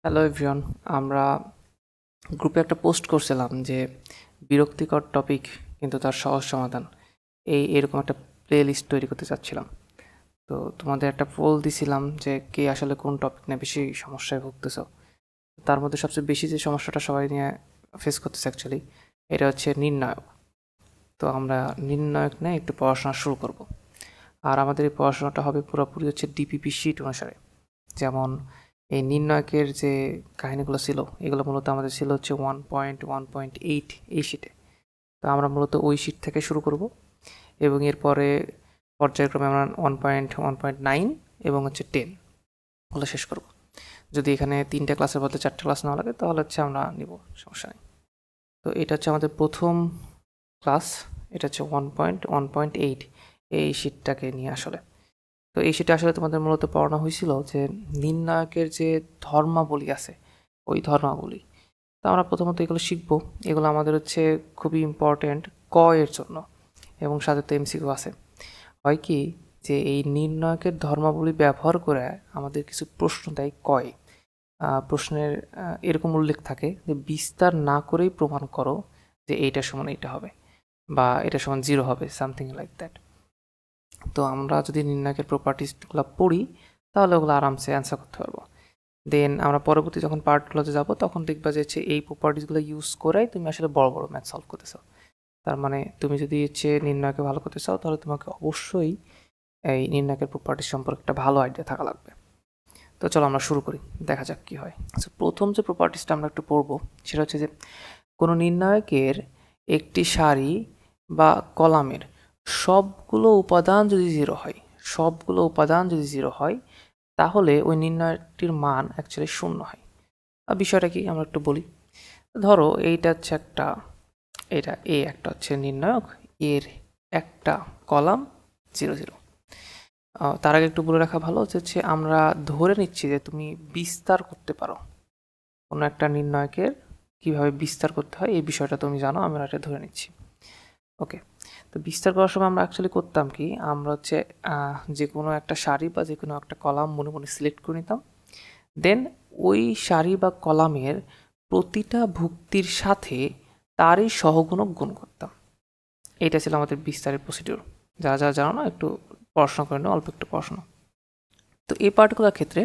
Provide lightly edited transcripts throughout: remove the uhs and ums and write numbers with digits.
Hello everyone, আমরা গ্রুপে একটা পোস্ট করছিলাম যে বিরক্তিকর টপিক কিন্তু তার সহজ সমাধান, এরকম একটা প্লে লিস্ট তৈরি করতে চাচ্ছিলাম। তো তোমাদের একটা পোল দিছিলাম যে কে আসলে কোন টপিক নিয়ে বেশি সমস্যায় ভুগতেছ। তার মধ্যে সবচেয়ে বেশি যে সমস্যাটা সবাই নিয়ে ফেস করতেছে অ্যাকচুয়ালি, এটা হচ্ছে নির্ণায়ক। তো আমরা নির্ণায়ক নিয়ে একটু পড়াশোনা শুরু করব। আর আমাদের এই পড়াশোনাটা হবে পুরোপুরি হচ্ছে ডিপিপি শিট অনুসারে। যেমন এই নির্ণায়কের যে কাহিনীগুলো ছিল, এগুলো মূলত আমাদের ছিল হচ্ছে 1.1.8 এই শিটে। তো আমরা মূলত ওই শিট থেকে শুরু করব এবং এরপরে পর্যায়ক্রমে আমরা 1.1.9 এবং হচ্ছে 10 ওগুলো শেষ করব। যদি এখানে 3টে ক্লাসের বদলে 4টে ক্লাস না লাগে তাহলে হচ্ছে আমরা নিব, সমস্যা নেই। তো এটা হচ্ছে আমাদের প্রথম ক্লাস, এটা হচ্ছে 1.1.8 এই শিটটাকে নিয়ে আসলে। তো এই শিটে আসলে তোমাদের মূলত পড়ানো হয়েছিল যে নির্ণায়কের যে ধর্মাবলী আছে, ওই ধর্মাবলী। তো আমরা প্রথমত এগুলো শিখবো। এগুলো আমাদের হচ্ছে খুবই ইম্পর্টেন্ট ক এর জন্য, এবং সাথে তো এমসিকিউ আছে। হয় কি যে এই নির্ণায়কের ধর্মাবলী ব্যবহার করে আমাদের কিছু প্রশ্ন দেয় কয়। প্রশ্নের এরকম উল্লেখ থাকে যে বিস্তার না করেই প্রমাণ করো যে এইটা সমান এইটা হবে, বা এটা সমান 0 হবে, সামথিং লাইক দ্যাট। তো আমরা যদি নির্ণায়কের প্রপার্টিসগুলো পড়ি তাহলে ওগুলো আরামসে অ্যান্সার করতে পারবো। দেন আমরা পরবর্তী যখন পার্টগুলোতে যাব তখন দেখবা যে এই প্রপার্টিসগুলো ইউজ করেই তুমি আসলে বড় বড় ম্যাথ সলভ করতেছো। তার মানে তুমি যদি নির্ণায়কে ভালো করতে চাও তাহলে তোমাকে অবশ্যই এই নির্ণায়কের প্রপার্টিস সম্পর্কে একটা ভালো আইডিয়া থাকা লাগবে। তো চলো আমরা শুরু করি, দেখা যাক কি হয়। আচ্ছা, প্রথম যে প্রপার্টিসটা আমরা একটু পড়বো সেটা হচ্ছে যে কোনো নির্ণায়কের একটি সারি বা কলামের সবগুলো উপাদান যদি 0 হয়, সবগুলো উপাদান যদি 0 হয় তাহলে ওই নির্ণয়টির মান অ্যাকচুয়ালি 0 হয়। আর বিষয়টা কি আমরা একটু বলি। ধরো এইটা হচ্ছে এটা একটা হচ্ছে নির্ণায়ক, এর একটা কলাম 0 0। তার আগে একটু বলে রাখা ভালো হচ্ছে আমরা ধরে নিচ্ছি যে তুমি বিস্তার করতে পারো কোনো একটা নির্ণায়কের, কিভাবে বিস্তার করতে হয় এই বিষয়টা তুমি জানো, আমরা এটা ধরে নিচ্ছি। ওকে, তো বিস্তার করার সময় আমরা অ্যাকচুয়ালি করতাম কি, আমরা হচ্ছে যে কোনো একটা সারি বা যে কোনো একটা কলাম মনে মনে সিলেক্ট করে নিতাম। দেন ওই সারি বা কলামের প্রতিটা ভুক্তির সাথে তারই সহগুণক গুণ করতাম। এইটা ছিল আমাদের বিস্তারের প্রসিডিউর। যারা যারা জানো না একটু পড়াশোনা করে নাও, অল্প একটু পড়াশোনা। তো এই পার্টিকুলার ক্ষেত্রে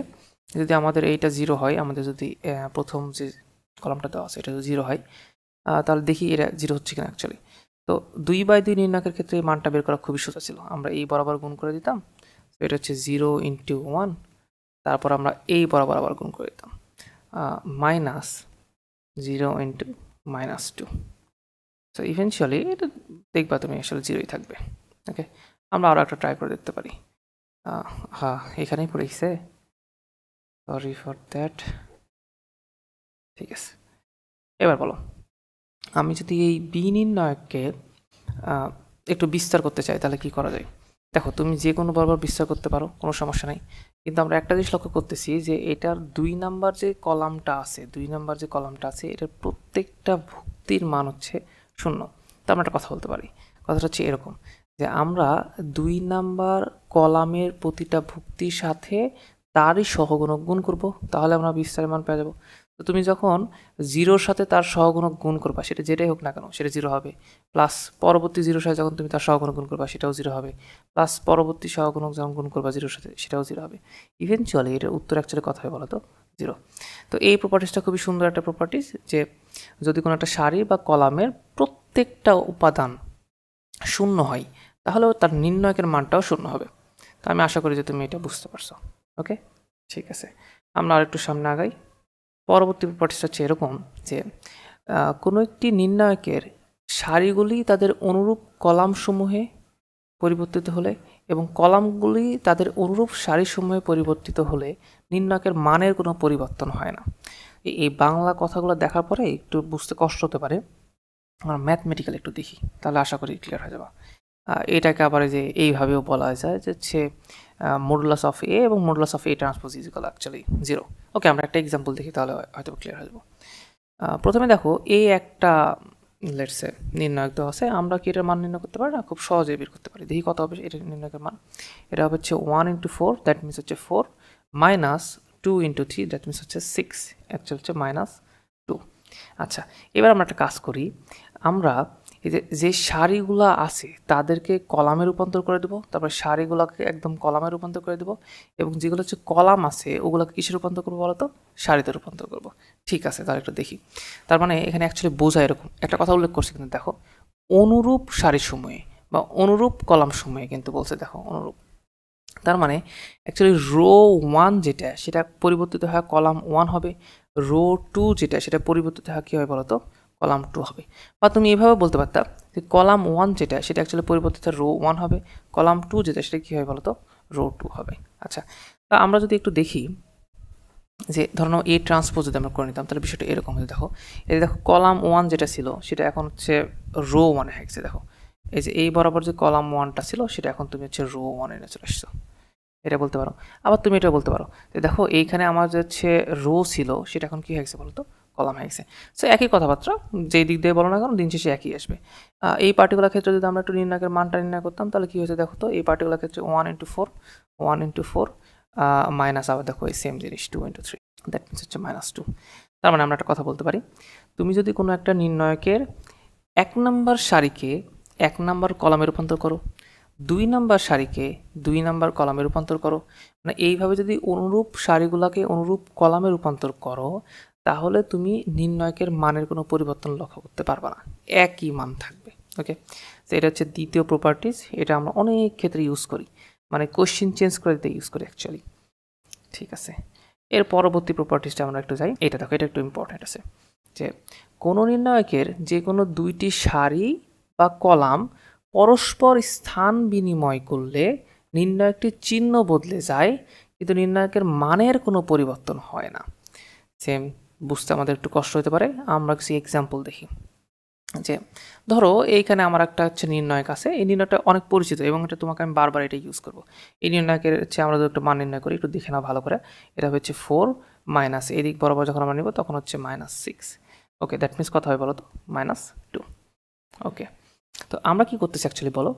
যদি আমাদের এইটা 0 হয়, আমাদের যদি প্রথম যে কলামটা দেওয়া আছে এটা যদি 0 হয়, তাহলে দেখি এটা 0 হচ্ছে কিনা অ্যাকচুয়ালি। তো 2/2 নির্ণায়কের ক্ষেত্রে এই মানটা বের করা খুবই সোজা ছিল। আমরা এই বরাবর গুণ করে দিতাম, তো এটা হচ্ছে 0 × 1, তারপর আমরা এই বরাবর আবার গুণ করে দিতাম মাইনাস 0 × -2। সো ইভেনচুয়ালি এটা দেখবা তুমি আসলে 0ই থাকবে। ওকে, আমরা আরও একটা ট্রাই করে দেখতে পারি। হ্যাঁ, এখানেই পড়ে গেছে, সরি ফর দ্যাট। ঠিক আছে, এবার বলো, আমি যদি এই বি নির্ণায়ককে একটু বিস্তার করতে চাই তাহলে কি করা যায়। দেখো, তুমি যে কোনো বরাবর বিস্তার করতে পারো, কোনো সমস্যা নাই। কিন্তু আমরা একটা জিনিস লক্ষ্য করতেছি যে এটার 2 নাম্বার যে কলামটা আছে, এটার প্রত্যেকটা ভুক্তির মান হচ্ছে 0। তো আমরা একটা কথা বলতে পারি, কথাটা হচ্ছে এরকম যে আমরা 2 নাম্বার কলামের প্রতিটা ভুক্তির সাথে তারই সহগুণক গুণ করব, তাহলে আমরা বিস্তারের মান পেয়ে যাবো। তো তুমি যখন 0-র সাথে তার সহগুণক গুণ করবা, সেটা যেটাই হোক না কেন সেটা 0 হবে, প্লাস পরবর্তী 0-র সাথে যখন তুমি তার সহগুণক গুণ করবা সেটাও 0 হবে, প্লাস পরবর্তী সহগুণক যখন গুণ করবা 0-র সাথে সেটাও 0 হবে। ইভেনচুয়ালি এটার উত্তর অ্যাকচুয়ালি কত হয় বলো তো? 0। তো এই প্রপার্টিসটা খুবই সুন্দর একটা প্রপার্টিস, যে যদি কোনো একটা সারি বা কলামের প্রত্যেকটা উপাদান 0 হয় তাহলে তার নির্ণায়কের মানটাও 0 হবে। তো আমি আশা করি যে তুমি এটা বুঝতে পারছো। ওকে, ঠিক আছে, আমরা আরেকটু সামনে আগাই। পরবর্তী প্রপার্টিসটা হচ্ছে এরকম যে কোনো একটি নির্ণায়কের সারিগুলি তাদের অনুরূপ কলামসমূহে পরিবর্তিত হলে এবং কলামগুলি তাদের অনুরূপ সারিসমূহে পরিবর্তিত হলে নির্ণায়কের মানের কোনো পরিবর্তন হয় না। এই বাংলা কথাগুলো দেখার পরে একটু বুঝতে কষ্ট হতে পারে, আমরা ম্যাথমেটিক্যাল একটু দেখি, তাহলে আশা করি ক্লিয়ার হয়ে যাবে। এটাকে আবার যে এইভাবেও বলা যায় যে হচ্ছে মডুলাস অফ এ এবং modulus of A transpose is equal actually 0। ওকে, আমরা একটা এক্সাম্পল দেখি, তাহলে হয়তো ক্লিয়ার হয়ে যাবো। প্রথমে দেখো, এই একটা লেটসে নির্ণায়ক দেওয়া আছে, আমরা কি এটার মান নির্ণয় করতে পারি না? খুব সহজেই বের করতে পারি। দেখি কত হবে এটা নির্ণায়কের মান। এটা হবে হচ্ছে 1 × 4, দ্যাট মিনস হচ্ছে 4, মাইনাস 2 ইন্টু 3 দ্যাট মিনস হচ্ছে 6, অ্যাকচুয়ালি হচ্ছে -2। আচ্ছা, এবার আমরা একটা কাজ করি, আমরা এই যে সারিগুলো আছে তাদেরকে কলামে রূপান্তর করে দেবো, তারপর সারিগুলোকে একদম কলামে রূপান্তর করে দেবো, এবং যেগুলো হচ্ছে কলাম আছে ওগুলোকে কিসে রূপান্তর করবো বলো তো? সারিতে রূপান্তর করবো। ঠিক আছে, তাহলে একটু দেখি। তার মানে এখানে অ্যাকচুয়ালি বোঝা এরকম একটা কথা উল্লেখ করছে, কিন্তু দেখো অনুরূপ সারিসমূহে বা অনুরূপ কলামসমূহে কিন্তু বলছে, দেখো অনুরূপ, তার মানে অ্যাকচুয়ালি রো 1 যেটা সেটা পরিবর্তিত হয় কলাম 1 হবে, রো 2 যেটা সেটা পরিবর্তিত হয় কী হবে বলো তো? কলাম 2 হবে। বা তুমি এভাবে বলতে পারতা যে কলাম 1 যেটা সেটা অ্যাকচুয়ালি পরিবর্তিত রো 1 হবে, কলাম 2 যেটা সেটা কী হবে বলো তো? রো 2 হবে। আচ্ছা, তা আমরা যদি একটু দেখি যে ধরো এ ট্রান্সপোজ যদি আমরা করে নিতাম তাহলে বিষয়টা এরকম হয়ে, দেখো এই দেখো কলাম 1 যেটা ছিল সেটা এখন হচ্ছে রো 1 হয়ে গেছে। দেখো এই যে এই বরাবর যে কলাম 1টা ছিল সেটা এখন তুমি হচ্ছে রো 1 এনে চলে আসছো, এটা বলতে পারো। আবার তুমি এটা বলতে পারো যে দেখো এইখানে আমার যে হচ্ছে রো ছিল সেটা এখন কি হয়ে গেছে বলো তো? কলাম হয়ে গেছে। সো একই কথাবার্তা যেই দিক দিয়ে বলো না কেন দিন শেষে একই আসবে। এই পার্টিকুলার ক্ষেত্রে যদি আমরা একটু নির্ণায়কের মানটা নির্ণয় করতাম তাহলে কি হয়েছে দেখো তো? এই পার্টিকুলার ক্ষেত্রে 1 ইন্টু 4 মাইনাস, আবার দেখো এই সেম জিনিস 2 ইন্টু 3, দ্যাট মিনস হচ্ছে -2। তার মানে আমরা একটা কথা বলতে পারি, তুমি যদি কোনো একটা নির্ণায়কের 1 নম্বর সারিকে 1 নম্বর কলামে রূপান্তর করো, 2 নম্বর সারিকে 2 নম্বর কলামে রূপান্তর করো, মানে এইভাবে যদি অনুরূপ সারিগুলোকে অনুরূপ কলামে রূপান্তর করো তাহলে তুমি নির্ণায়কের মানের কোনো পরিবর্তন লক্ষ্য করতে পারবে না, একই মান থাকবে। ওকে, তো এটা হচ্ছে দ্বিতীয় প্রপার্টিজ, এটা আমরা অনেক ক্ষেত্রে ইউজ করি, মানে কোশ্চেন চেঞ্জ করে দিতে ইউজ করি অ্যাকচুয়ালি। ঠিক আছে, এর পরবর্তী প্রপার্টিজটা আমরা একটু যাই। এটা দেখো, এটা একটু ইম্পর্ট্যান্ট আছে, যে কোনো নির্ণায়কের যে কোনো দুইটি সারি বা কলাম পরস্পর স্থান বিনিময় করলে নির্ণায়কটির চিহ্ন বদলে যায় কিন্তু নির্ণায়কের মানের কোনো পরিবর্তন হয় না। সেম বুঝতে আমাদের একটু কষ্ট হতে পারে, আমরা কিছু এক্সাম্পল দেখি। যে ধরো এইখানে আমার একটা হচ্ছে নির্ণায়ক আছে, এই নির্ণয়টা অনেক পরিচিত এবং এটা তোমাকে আমি বারবার এটা ইউজ করবো। এই নির্ণায়কের হচ্ছে আমরা যদি একটা মান নির্ণয় করি, একটু দেখে নাও ভালো করে, এটা হচ্ছে 4 মাইনাস এদিক বরাবর যখন আমরা নিব তখন হচ্ছে -6। ওকে, দ্যাট মিনস কথা হয় বলো তো? -2। ওকে, তো আমরা কি করতেছি অ্যাকচুয়ালি বলো,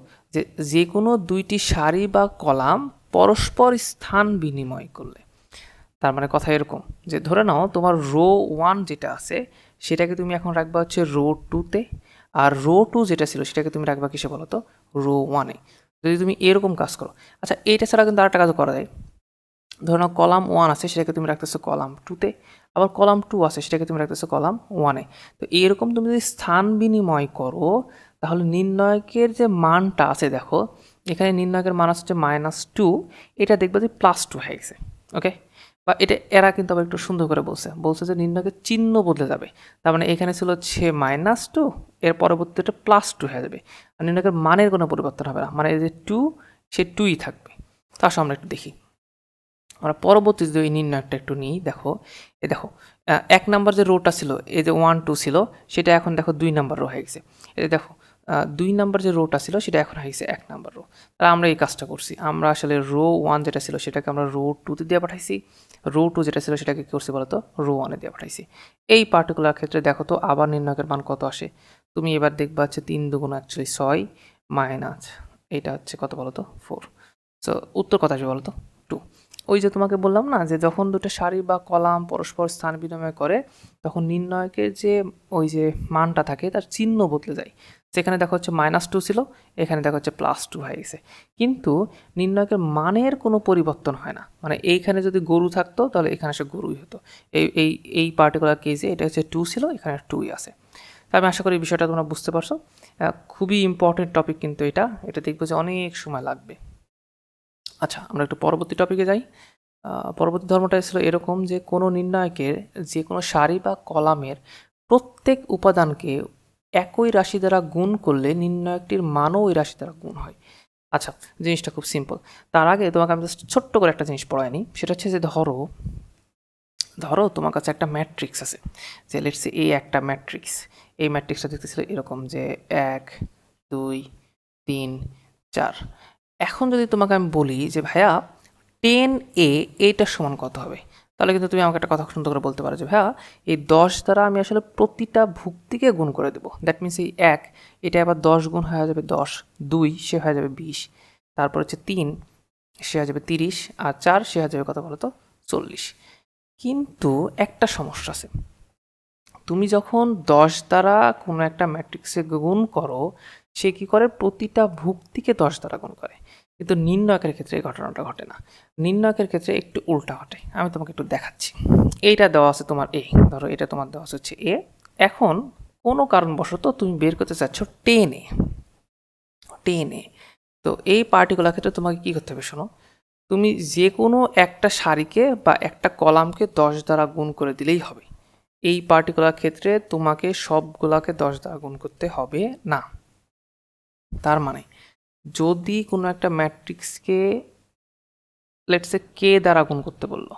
যে কোনো দুইটি সারি বা কলাম পরস্পর স্থান বিনিময় করলে, তার মানে কথা এরকম যে ধরে নাও তোমার রো 1 যেটা আছে সেটাকে তুমি এখন রাখবা হচ্ছে রো 2তে, আর রো 2 যেটা ছিল সেটাকে তুমি রাখবা কিসে বলো তো? রো 1-এ। যদি তুমি এরকম কাজ করো, আচ্ছা এইটা ছাড়া কিন্তু আরেকটা কাজও করা যায়। ধরে নাও কলাম 1 আছে সেটাকে তুমি রাখতেছো কলাম 2তে, আবার কলাম 2 আছে সেটাকে তুমি রাখতেছো কলাম 1-এ। তো এরকম তুমি যদি স্থান বিনিময় করো তাহলে নির্ণায়কের যে মানটা আছে, দেখো এখানে নির্ণায়কের মান হচ্ছে -2, এটা দেখবে যে +2 হয়ে গেছে। ওকে, বা এটা এরা কিন্তু আবার একটু সুন্দর করে বলছে যে নির্ণায়কের চিহ্ন বদলে যাবে, তার মানে এখানে ছিল হচ্ছে -2, এর পরবর্তীটা +2 হয়ে যাবে, আর নির্ণায়কের মানের কোনো পরিবর্তন হবে না, মানে এই যে 2 সে 2ই থাকবে। তো আসলে আমরা একটু দেখি, আমরা পরবর্তী যদি এই নির্ণায়কটা একটু নিই, দেখো এই দেখো 1 নাম্বার যে রোটা ছিল, এই যে 1 2 ছিল সেটা এখন দেখো 2 নাম্বার রো হয়ে গেছে। এই দেখো 2 নাম্বার যে রোটা ছিল সেটা এখন হয়ে গেছে 1 নাম্বার রো। তাহলে আমরা এই কাজটা করছি, আমরা আসলে রো 1 যেটা ছিল সেটাকে আমরা রো 2তে দিয়ে পাঠাইছি, রো 2 যেটা ছিল সেটাকে কি করছি বলতো? রো 1-এ দিয়ে পাঠাইছি। এই পার্টিকুলার ক্ষেত্রে দেখো তো আবার নির্ণায়কের মান কত আসে, তুমি এবার দেখবা হচ্ছে 3 দুগুণ অ্যাকচুয়ালি 6 মাইনাস এটা হচ্ছে কত বলো তো? 4। সো উত্তর কত আসবে বলো তো? 2। ওই যে তোমাকে বললাম না যে যখন দুটো সারি বা কলাম পরস্পর স্থান বিনিময় করে তখন নির্ণায়কের যে ওই যে মানটা থাকে তার চিহ্ন বদলে যায়। সেখানে দেখো হচ্ছে -2 ছিল, এখানে দেখো হচ্ছে +2 হয়ে গেছে, কিন্তু নির্ণায়কের মানের কোনো পরিবর্তন হয় না। মানে এইখানে যদি গরু থাকতো তাহলে এখানে সে গরুই হতো। এই পার্টিকুলার কেসে এটা হচ্ছে 2 ছিল, এখানে 2ই আছে। তাই আমি আশা করি এই বিষয়টা তোমরা বুঝতে পারছো। খুবই ইম্পর্টেন্ট টপিক কিন্তু এটা দেখবো যে অনেক সময় লাগবে। আচ্ছা, আমরা একটু পরবর্তী টপিকে যাই। পরবর্তী ধর্মটা ছিল এরকম যে কোনো নির্ণায়কের যে কোনো সারি বা কলামের প্রত্যেক উপাদানকে একই রাশি দ্বারা গুণ করলে নির্ণায়কটির মানও ওই রাশি দ্বারা গুণ হয়। আচ্ছা, জিনিসটা খুব সিম্পল। তার আগে তোমাকে আমি জাস্ট ছোট্ট করে একটা জিনিস পড়াইনি, সেটা হচ্ছে যে ধরো তোমার কাছে একটা ম্যাট্রিক্স আছে, যে লেটস সে এই একটা ম্যাট্রিক্স, এই ম্যাট্রিক্সটা দেখতেছিল এরকম যে 1 2 3 4। এখন যদি তোমাকে আমি বলি যে ভাইয়া 10a এইটার সমান কত হবে, তাহলে কিন্তু তুমি আমাকে একটা কথা সুন্দর করে বলতে পারো যে ভাইয়া এই 10 দ্বারা আমি আসলে প্রতিটা ভুক্তিকে গুণ করে দেবো। দ্যাট মিনস এই 1 এটা আবার 10 গুণ হয়ে যাবে 10, 2 সে হয়ে যাবে 20, তারপর হচ্ছে 3 সে হয়ে যাবে 30, আর 4 সে হয়ে যাবে কত বলো তো? 40। কিন্তু একটা সমস্যা আছে, তুমি যখন 10 দ্বারা কোনো একটা ম্যাট্রিক্সে গুণ করো, সে কি করে প্রতিটা ভুক্তিকে 10 দ্বারা গুণ করে, কিন্তু নির্ণায়কের ক্ষেত্রে এই ঘটনাটা ঘটে না। নির্ণায়কের ক্ষেত্রে একটু উল্টা ঘটে, আমি তোমাকে একটু দেখাচ্ছি। এইটা দেওয়া আছে তোমার এ, ধরো এটা তোমার দেওয়া হচ্ছে এ। এখন কোনো কারণবশত তুমি বের করতে চাচ্ছ 10 এ। তো এই পার্টিকুলার ক্ষেত্রে তোমাকে কি করতে হবে শোনো, তুমি যে কোনো একটা সারিকে বা একটা কলামকে 10 দ্বারা গুণ করে দিলেই হবে। এই পার্টিকুলার ক্ষেত্রে তোমাকে সবগুলাকে 10 দ্বারা গুণ করতে হবে না। তার মানে যদি কোনো একটা ম্যাট্রিক্সকে লেটসে কে দ্বারা গুণ করতে বললো,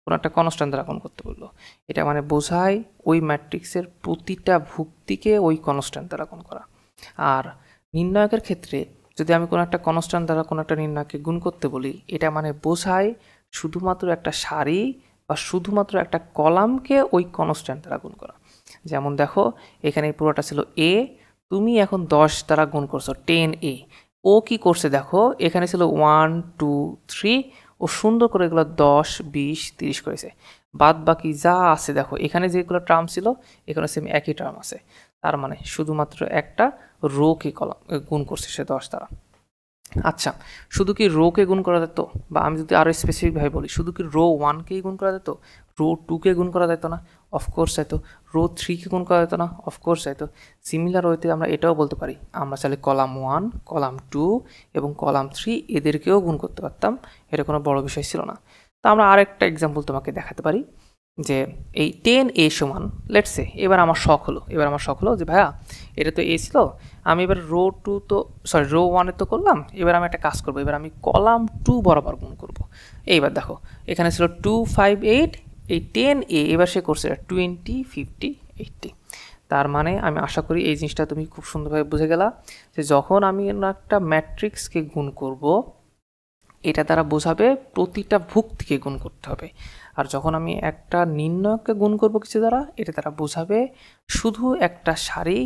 কোনো একটা কনস্ট্যান্ট দ্বারা গুণ করতে বললো, এটা মানে বোঝায় ওই ম্যাট্রিক্সের প্রতিটা ভুক্তিকে ওই কনস্ট্যান্ট দ্বারা গুণ করা। আর নির্ণায়কের ক্ষেত্রে যদি আমি কোনো একটা কনস্ট্যান্ট দ্বারা কোনো একটা নির্ণায়ককে গুণ করতে বলি, এটা মানে বোঝায় শুধুমাত্র একটা সারি বা শুধুমাত্র একটা কলামকে ওই কনস্ট্যান্ট দ্বারা গুণ করা। যেমন দেখো এখানে পুরোটা ছিল এ, তুমি এখন 10 দ্বারা গুণ করছো 10a। ও কি করছে দেখো, এখানে ছিল 1 2 3, ও সুন্দর করে এগুলো 10 20 30 করেছে। বাদ বাকি যা আছে দেখো এখানে যেগুলো টার্ম ছিল এখানে সেম একই টার্ম আছে। তার মানে শুধুমাত্র একটা রোকে কলাম গুণ করছে সে 10 দ্বারা। আচ্ছা, শুধু কি রোকে গুণ করা যেত, বা আমি যদি আরও স্পেসিফিকভাবে বলি, শুধু কি রো 1কেই গুণ করা যেত, রো 2কে গুণ করা যেত না? অফকোর্স যেত। রো 3কে গুণ করা যেত না? অফকোর্স যেত। সিমিলার ওয়েতে আমরা এটাও বলতে পারি, আমরা চাইলে কলাম 1 কলাম 2 এবং কলাম 3 এদেরকেও গুণ করতে পারতাম, এটা কোনো বড় বিষয় ছিল না। তো আমরা আরেকটা এক্সাম্পল তোমাকে দেখাতে পারি যে এই 10a সমান লেটসে, এবার আমার শখ হলো যে ভাইয়া এটা তো এ ছিল, আমি এবার রো 2 তো সরি রো 1 তো করলাম, এবার আমি একটা কাজ করব, এবার আমি কলাম 2 বরাবর গুণ করব। এইবার দেখো এখানে ছিল 2 5 8, এই 10a এবার সে করছে 20 50 80। তার মানে আমি আশা করি এই জিনিসটা তুমি খুব সুন্দরভাবে বুঝে গেলা যে যখন আমি একটা ম্যাট্রিক্সকে গুণ করব, এটা দ্বারা বোঝাবে প্রতিটা ভুক্তিকে গুণ করতে হবে। আর যখন আমি একটা নির্ণয়ককে গুণ করব কিছু দ্বারা, এটা দ্বারা বোঝাবে শুধু একটা সারি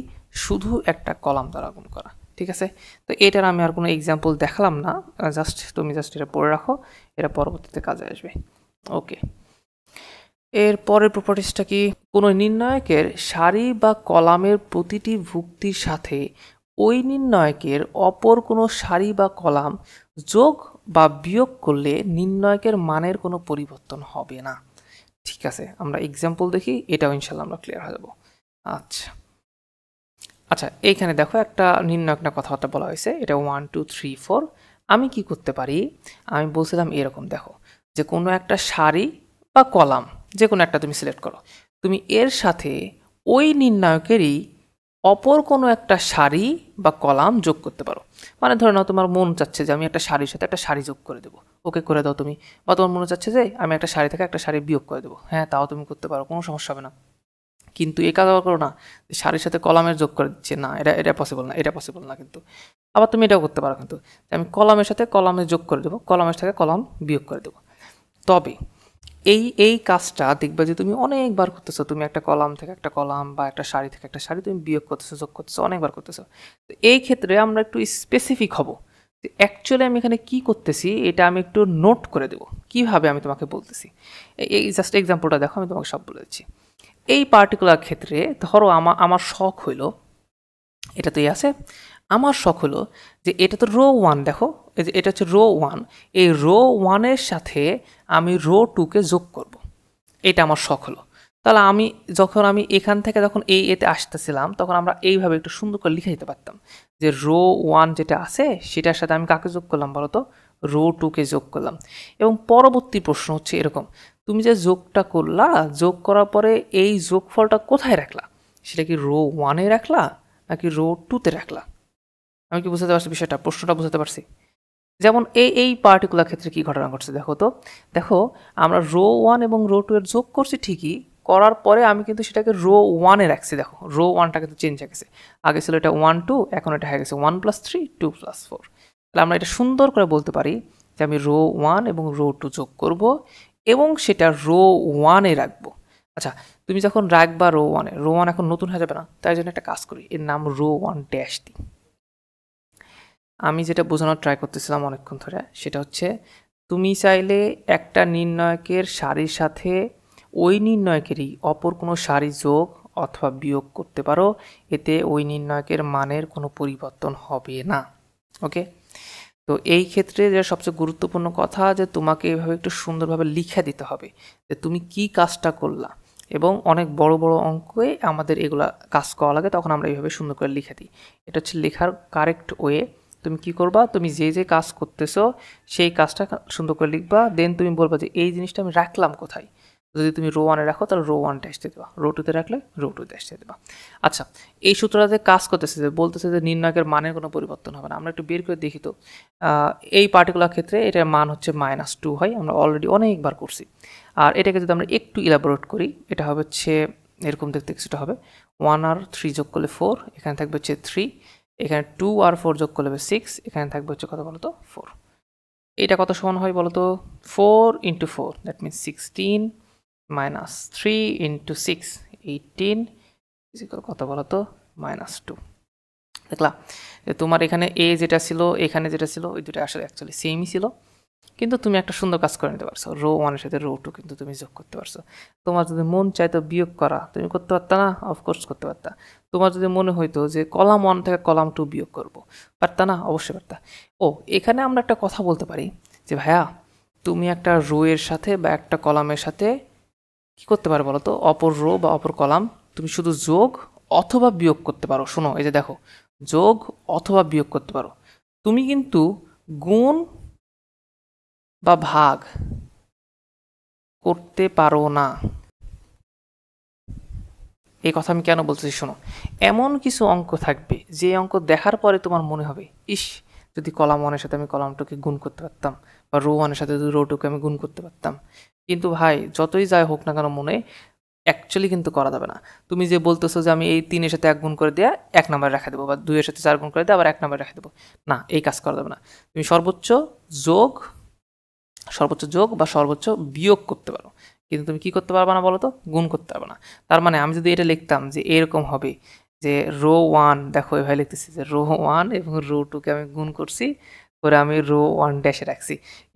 শুধু একটা কলাম দ্বারা গুণ করা। ঠিক আছে, তো এটার আমি আর কোনো এক্সাম্পল দেখালাম না, তুমি জাস্ট এটা পড়ে রাখো, এটা পরবর্তীতে কাজে আসবে। ওকে, এর পরের প্রপার্টিসটা কি, কোনো নির্ণায়কের সারি বা কলামের প্রতিটি ভুক্তির সাথে ওই নির্ণায়কের অপর কোনো সারি বা কলাম যোগ বা বিয়োগ করলে নির্ণায়কের মানের কোনো পরিবর্তন হবে না। ঠিক আছে, আমরা এক্সাম্পল দেখি, এটাও ইনশাল্লাহ আমরা ক্লিয়ার হয়ে যাব। আচ্ছা এইখানে দেখো একটা নির্ণায়ক না কথাবার্তা বলা হয়েছে, এটা 1 2 3 4। আমি কি করতে পারি, আমি বলছিলাম এরকম, দেখো যে কোনো একটা সারি বা কলাম যে কোনো একটা তুমি সিলেক্ট করো, তুমি এর সাথে ওই নির্ণায়কেরই অপর কোনো একটা সারি বা কলাম যোগ করতে পারো। মানে ধরে নাও তোমার মন চাচ্ছে যে আমি একটা সারির সাথে একটা সারি যোগ করে দেবো, ওকে করে দাও তুমি। বা তোমার মনে চাচ্ছে যে আমি একটা সারি থেকে একটা সারি বিয়োগ করে দেবো, হ্যাঁ তাও তুমি করতে পারো, কোনো সমস্যা হবে না। কিন্তু এই কাজ আবার করো না সারির সাথে কলামের যোগ করে দিচ্ছে, না এটা পসিবল না, এটা পসিবল না। কিন্তু আবার তুমি এটাও করতে পারো, কিন্তু আমি কলামের সাথে কলামের যোগ করে দেবো, কলামের সাথে কলাম বিয়োগ করে দেবো। তবে এই কাজটা দেখবে যে তুমি অনেকবার করতেছো, তুমি একটা কলাম থেকে একটা কলাম বা একটা সারি থেকে একটা সারি তুমি বিয়োগ করতেছো, যোগ করতেছো, অনেকবার করতেছো। তো এই ক্ষেত্রে আমরা একটু স্পেসিফিক হব যে অ্যাকচুয়ালি আমি এখানে কি করতেছি, এটা আমি একটু নোট করে দেবো কিভাবে আমি তোমাকে বলতেছি। এই জাস্ট এক্সাম্পলটা দেখো, আমি তোমাকে সব বলে দিচ্ছি। এই পার্টিকুলার ক্ষেত্রে ধরো আমার শখ হইলো, এটা তো আছে, আমার শখ হলো যে এটা তো রো 1, দেখো এই যে এটা হচ্ছে রো 1, এই রো 1-এর সাথে আমি রো 2কে যোগ করব, এটা আমার শখ হলো। তাহলে যখন আমি এখান থেকে যখন এতে আসতেছিলাম, তখন আমরা এইভাবে একটু সুন্দর করে লিখে দিতে পারতাম যে রো 1 যেটা আছে সেটার সাথে আমি কাকে যোগ করলাম বলো তো, রো 2কে যোগ করলাম। এবং পরবর্তী প্রশ্ন হচ্ছে এরকম, তুমি যে যোগটা করলা, যোগ করার পরে এই যোগফলটা কোথায় রাখলা, সেটা কি রো 1-এ রাখলা নাকি রো 2-তে রাখলা? আমি কি বুঝতে পারছি বিষয়টা, প্রশ্নটা বুঝতে পারছি? যেমন এই পার্টিকুলার ক্ষেত্রে কি ঘটনা ঘটছে দেখো তো, দেখো আমরা রো 1 এবং রো 2 এর যোগ করছি ঠিকই, করার পরে আমি কিন্তু সেটাকে রো 1-এ রাখছি। দেখো রো 1টা কিন্তু চেঞ্জ হয়ে গেছে, আগে ছিল এটা 1 2, এখন এটা হয়ে গেছে 1 + 3 2 + 4। তাহলে আমরা এটা সুন্দর করে বলতে পারি যে আমি রো 1 এবং রো 2 যোগ করব এবং সেটা রো 1-এ রাখবো। আচ্ছা, তুমি যখন রাখবা রো 1-এ, রো 1 এখন নতুন হয়ে যাবে না, তাই জন্য একটা কাজ করি, এর নাম রো 1 ড্যাশ দিই। আমি যেটা বোঝানোর ট্রাই করতেছিলাম অনেকক্ষণ ধরে, সেটা হচ্ছে তুমি চাইলে একটা নির্ণায়কের সারির সাথে ওই নির্ণয়কেরই অপর কোনো সারি যোগ অথবা বিয়োগ করতে পারো, এতে ওই নির্ণয়কের মানের কোনো পরিবর্তন হবে না। ওকে, তো এই ক্ষেত্রে যে সবচেয়ে গুরুত্বপূর্ণ কথা যে তোমাকে এভাবে একটু সুন্দরভাবে লিখে দিতে হবে যে তুমি কি কাজটা করলা, এবং অনেক বড় বড় অঙ্কে আমাদের এগুলা কাজ করা লাগে, তখন আমরা এইভাবে সুন্দর করে লিখে দিই। এটা হচ্ছে লেখার কারেক্ট ওয়ে। তুমি কি করবা, তুমি যে যে কাজ করতেছো সেই কাজটা সুন্দর করে লিখবা, দেন তুমি বলবা যে এই জিনিসটা আমি রাখলাম কোথায়। যদি তুমি রো 1-এ রাখো তাহলে রো 1 ড্যাশ দিয়ে দেবা, রো 2-তে রাখলে রো 2 ড্যাশ দিয়ে দেবা। আচ্ছা, এই সূত্রটাতে কাজ করতেছে যে বলতেছে যে নির্ণায়কের মানের কোনো পরিবর্তন হবে না। আমরা একটু বের করে দেখি তো। এই পার্টিকুলার ক্ষেত্রে এটার মান হচ্ছে -2 হয়, আমরা অলরেডি অনেকবার করছি। আর এটাকে যদি আমরা একটু ইলাবোরেট করি, এটা হবে হচ্ছে এরকম দেখতে কিছুটা হবে। 1 আর 3 যোগ করলে 4, এখানে থাকবে হচ্ছে 3, এখানে 2 আর 4 যোগ করলে 6, এখানে থাকবে হচ্ছে কত বলো তো 4। এটা কত সমান হয় বলো তো, 4 × 4, দ্যাট মিনস 16 মাইনাস 3 × 6, 18, কত বলো তো -2। দেখলা যে তোমার এখানে এ যেটা ছিল এখানে যেটা ছিল ওই দুটো আসলে অ্যাকচুয়ালি সেমই ছিল, কিন্তু তুমি একটা সুন্দর কাজ করে নিতে পারছো, রো 1-এর সাথে রো 2 কিন্তু তুমি যোগ করতে পারছো। তোমার যদি মন চাইতো বিয়োগ করা, তুমি করতে পারতা না? অফকোর্স করতে পারতা। তোমার যদি মনে হইতো যে কলাম 1 থেকে কলাম 2 বিয়োগ করবো, পারতা না? অবশ্যই পারতা। ও, এখানে আমরা একটা কথা বলতে পারি যে ভাইয়া তুমি একটা রো এর সাথে বা একটা কলামের সাথে কি করতে পারো বলো তো, অপর রো বা অপর কলাম তুমি শুধু যোগ অথবা বিয়োগ করতে পারো। শোনো, এই যে দেখো, যোগ অথবা বিয়োগ করতে পারো, তুমি কিন্তু গুণ বা ভাগ করতে পারো না। এই কথা আমি কেন বলতেছি শোনো, এমন কিছু অঙ্ক থাকবে যে অঙ্ক দেখার পরে তোমার মনে হবে ইস, যদি কলাম 1-এর সাথে আমি কলাম 2-কে গুণ করতে পারতাম, বা রো 1-এর সাথে যদি রো 2-কে আমি গুণ করতে পারতাম। কিন্তু ভাই যতই যাই হোক না কেন মনে অ্যাকচুয়ালি কিন্তু করা যাবে না। তুমি যে বলতেছো যে আমি এই 3-এর সাথে 1 গুণ করে দেয়া 1 নাম্বার রেখে দেবো, বা 2-এর সাথে 4 গুণ করে দেয়া আবার 1 নাম্বার রেখে দেবো, না, এই কাজ করা যাবে না। তুমি সর্বোচ্চ যোগ বা সর্বোচ্চ বিয়োগ করতে পারো, কিন্তু তুমি কি করতে পারবে না বলো তো, গুণ করতে পারবে না। তার মানে আমি যদি এটা লিখতাম যে এরকম হবে যে রো 1, দেখো এভাবে লিখতেছি যে রো 1 এবং রো 2-কে আমি গুণ করছি করে আমি রো 1 ড্যাশে রাখছি,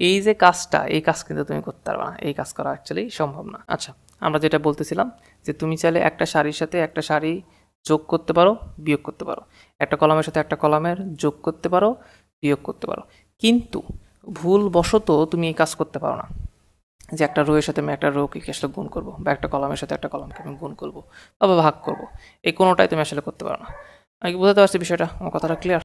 এই যে কাজটা, এই কাজ কিন্তু তুমি করতে পারবে না। এই কাজ করা অ্যাকচুয়ালি সম্ভব না। আচ্ছা, আমরা যেটা বলতেছিলাম যে তুমি চাইলে একটা সারির সাথে একটা সারি যোগ করতে পারো, বিয়োগ করতে পারো, একটা কলামের সাথে একটা কলামের যোগ করতে পারো, বিয়োগ করতে পারো, কিন্তু ভুলবশত তুমি এই কাজ করতে পারো না যে একটা রো এর সাথে আমি একটা রোকে আসলে গুণ করবো, বা একটা কলামের সাথে একটা কলামকে আমি গুণ করবো বা ভাগ করবো, এই কোনোটাই তুমি আসলে করতে পারো না। আমি কি বোঝাতে পারছি বিষয়টা? আমার কথাটা ক্লিয়ার?